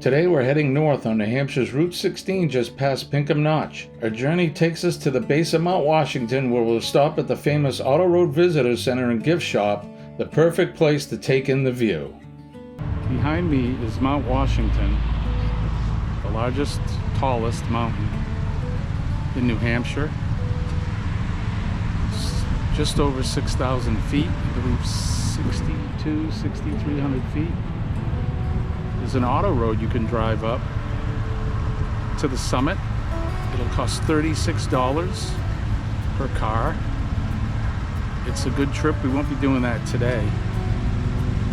Today we're heading north on New Hampshire's Route 16 just past Pinkham Notch. Our journey takes us to the base of Mount Washington, where we'll stop at the famous Auto Road Visitor Center and Gift Shop, the perfect place to take in the view. Behind me is Mount Washington, the largest, tallest mountain in New Hampshire. It's just over 6,000 feet, I believe 6,300 feet. There's an auto road you can drive up to the summit. It'll cost $36 per car. It's a good trip. We won't be doing that today,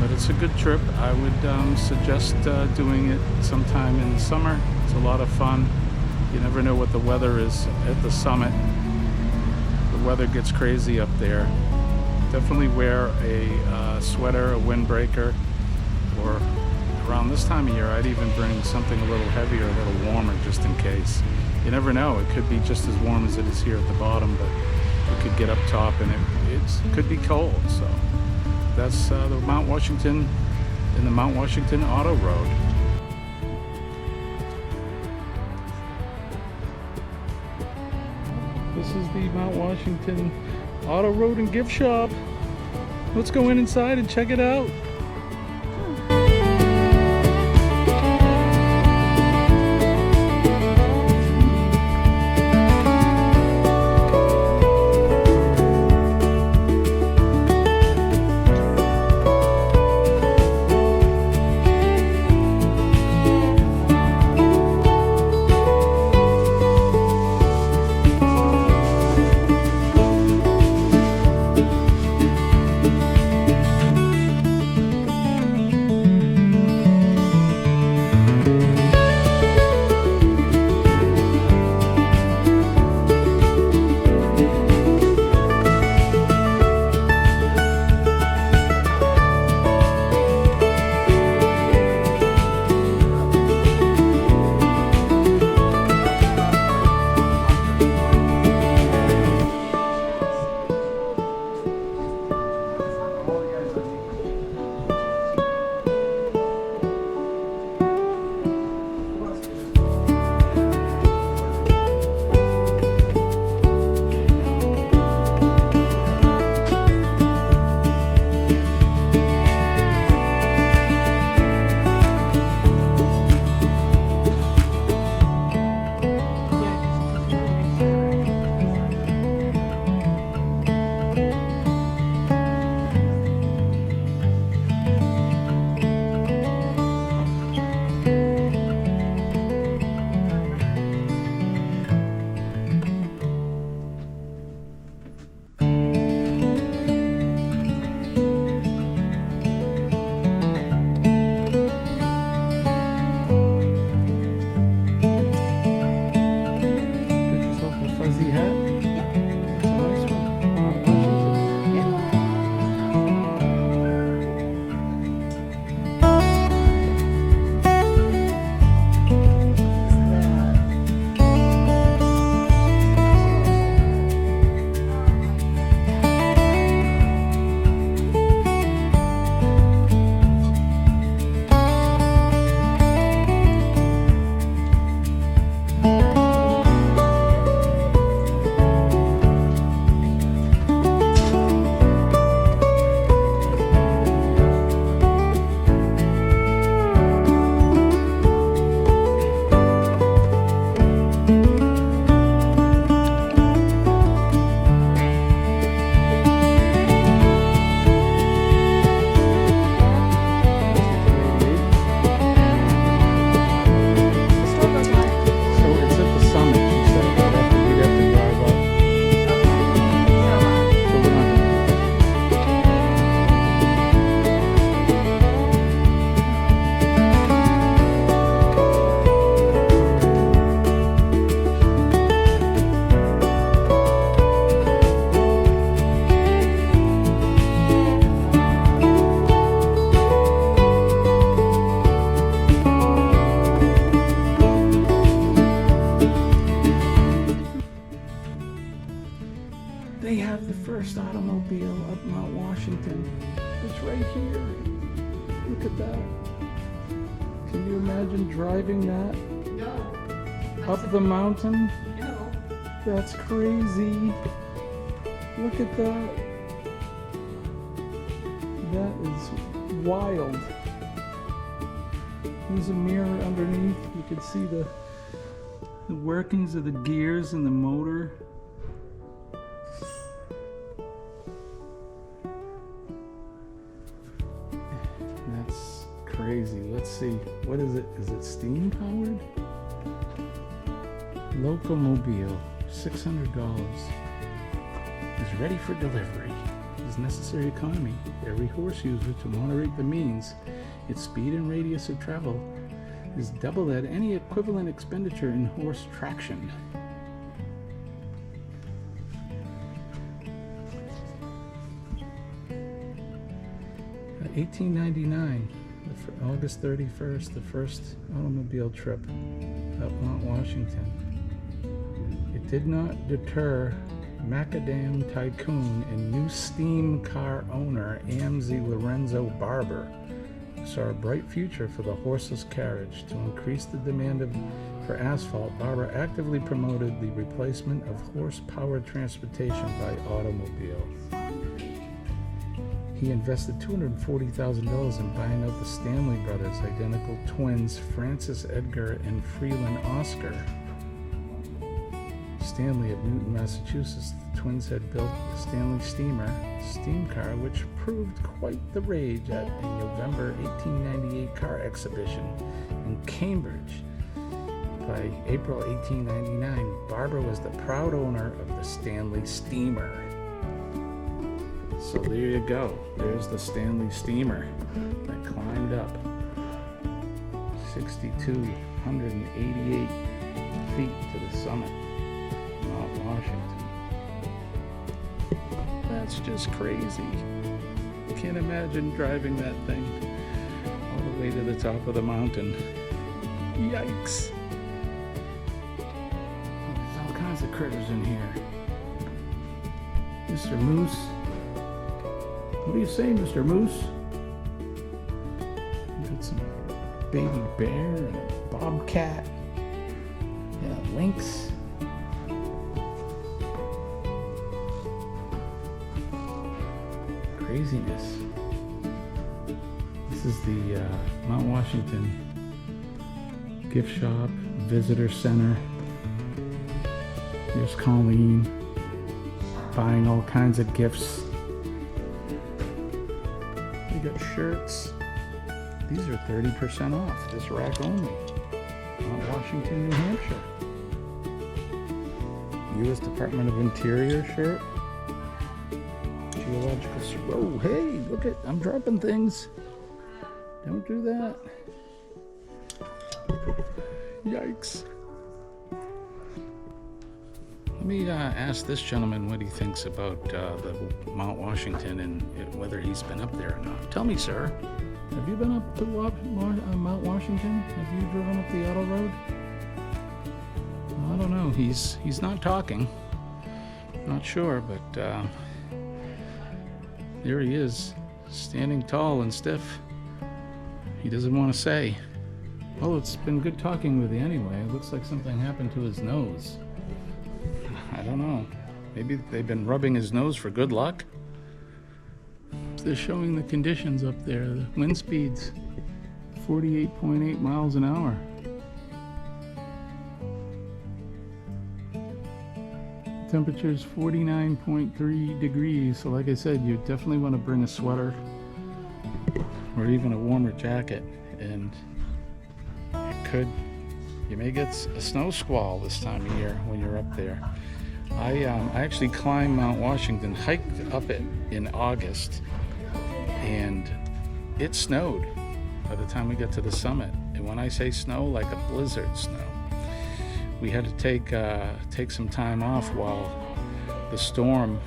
but it's a good trip. I would suggest doing it sometime in the summer. It's a lot of fun. You never know what the weather is at the summit. The weather gets crazy up there. Definitely wear a sweater, a windbreaker, or around this time of year, I'd even bring something a little heavier, a little warmer, just in case. You never know. It could be just as warm as it is here at the bottom, but it could get up top and it could be cold. So that's the Mount Washington and the Mount Washington Auto Road. This is the Mount Washington Auto Road and Gift Shop. Let's go inside and check it out. They have the first automobile up Mount Washington. It's right here. Look at that. Can you imagine driving that No. up the mountain? No. That's crazy. Look at that. That is wild. There's a mirror underneath. You can see the workings of the gears and the motor. That's crazy. Let's see. What is it? Is it steam powered? Locomobile, $600. Is ready for delivery. Is necessary economy. Every horse user to moderate the means. Its speed and radius of travel is double at any equivalent expenditure in horse traction. $18.99, August 31st, the first automobile trip up Mount Washington. It did not deter macadam tycoon and new steam car owner Amzie Lorenzo Barber, who saw a bright future for the horseless carriage. To increase the demand for asphalt, Barber actively promoted the replacement of horse-powered transportation by automobile. He invested $240,000 in buying out the Stanley brothers' identical twins, Francis Edgar and Freeland Oscar Stanley of Newton, Massachusetts. The twins had built the Stanley steam car, which proved quite the rage at a November 1898 car exhibition in Cambridge. By April 1899, Barber was the proud owner of the Stanley steamer. So there you go. There's the Stanley steamer that climbed up 6,288 feet to the summit of Mount Washington. That's just crazy. I can't imagine driving that thing all the way to the top of the mountain. Yikes. There's all kinds of critters in here. Mr. Moose. What do you say, Mr. Moose? We've got some baby bear and a bobcat and a lynx. Craziness. This is the Mount Washington gift shop, visitor center. Here's Colleen buying all kinds of gifts. We got shirts. These are 30% off. This rack only. Mount Washington, New Hampshire. U.S. Department of Interior shirt. Geological. Whoa, hey, look at, I'm dropping things. Don't do that. Yikes. Let me ask this gentleman what he thinks about the Mount Washington and whether he's been up there or not. Tell me, sir, have you been up to Mount Washington? Have you driven up the auto road? Well, I don't know. He's not talking. Not sure, but there he is, standing tall and stiff. He doesn't want to say. Well, it's been good talking with you anyway. It looks like something happened to his nose. I don't know. Maybe they've been rubbing his nose for good luck. They're showing the conditions up there. The wind speeds 48.8 miles an hour. Temperature is 49.3 degrees. So like I said, you definitely want to bring a sweater or even a warmer jacket. And you may get a snow squall this time of year when you're up there. I actually climbed Mount Washington, hiked up it in August, and it snowed by the time we got to the summit. And when I say snow, like a blizzard snow. We had to take some time off while the storm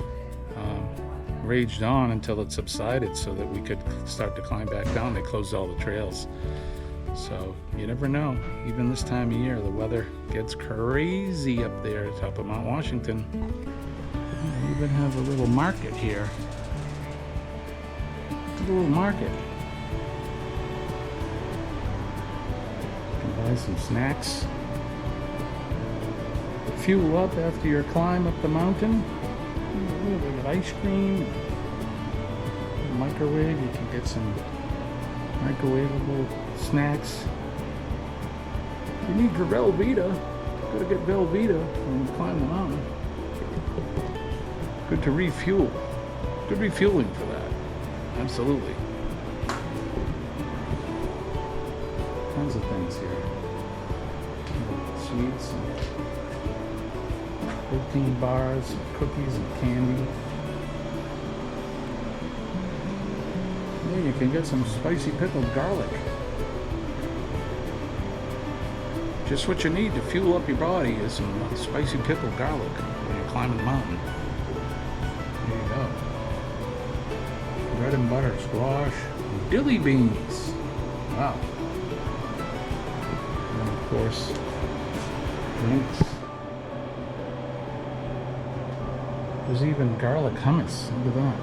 raged on until it subsided so that we could start to climb back down. They closed all the trails. So you never know. Even this time of year, the weather gets crazy up there at the top of Mount Washington. We even have a little market here. A little market. Buy some snacks. Fuel up after your climb up the mountain. We got ice cream, microwave. You can get some microwavable snacks. You need your Velveeta. Gotta get Velveeta when you climb the mountain. Good to refuel. Good refueling for that. Absolutely. Tons of things here. Sweets, and protein bars, and cookies and candy. Yeah, you can get some spicy pickled garlic. Just what you need to fuel up your body is some spicy pickled garlic when you're climbing the mountain. There you go. Bread and butter squash, dilly beans. Wow. And of course, drinks. There's even garlic hummus. Look at that.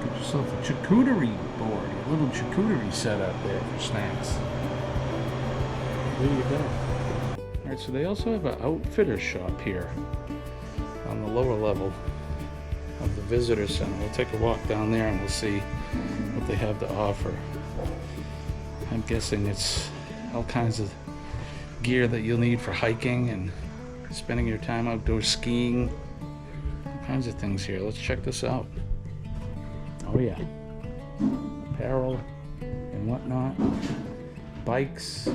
Get yourself a charcuterie board, a little charcuterie set up there for snacks. There you go. Alright, so they also have an outfitter shop here on the lower level of the visitor center. We'll take a walk down there and we'll see what they have to offer. I'm guessing it's all kinds of gear that you'll need for hiking and spending your time outdoors skiing. All kinds of things here. Let's check this out. Oh yeah. Apparel and whatnot. Bikes.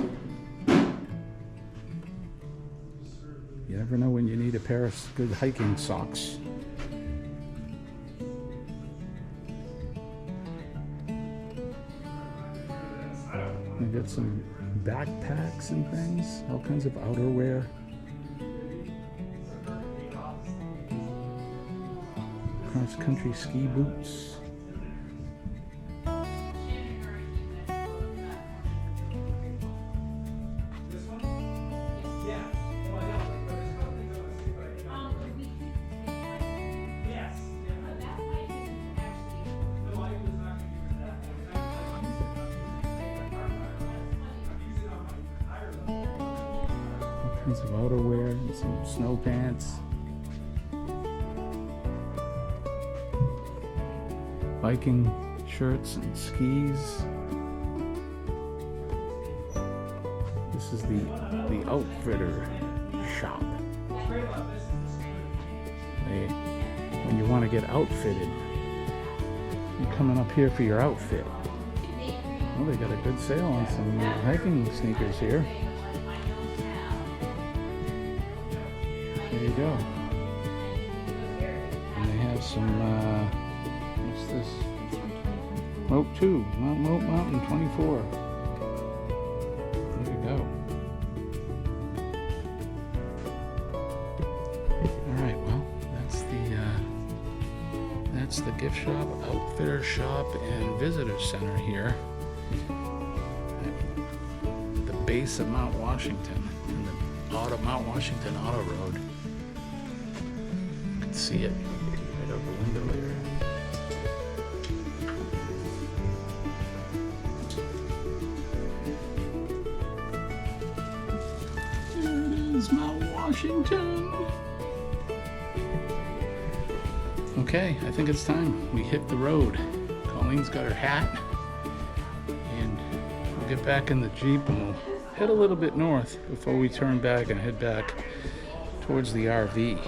You never know when you need a pair of good hiking socks. We got some backpacks and things, all kinds of outerwear. Cross-country ski boots. Kinds of outerwear and some snow pants. Biking shirts and skis. This is the outfitter shop. When you want to get outfitted, you're coming up here for your outfit. Well, they got a good sale on some hiking sneakers here. There you go. And they have some, what's this? Moat 2, Moat Mountain 24. There you go. Alright, well, that's the gift shop, outfitter shop, and visitor center here at the base of Mount Washington, in the Mount Washington Auto Road. See it right out the window there. There it is, Mount Washington. Okay, I think it's time we hit the road. Colleen's got her hat, and we'll get back in the Jeep and we'll head a little bit north before we turn back and head back towards the RV.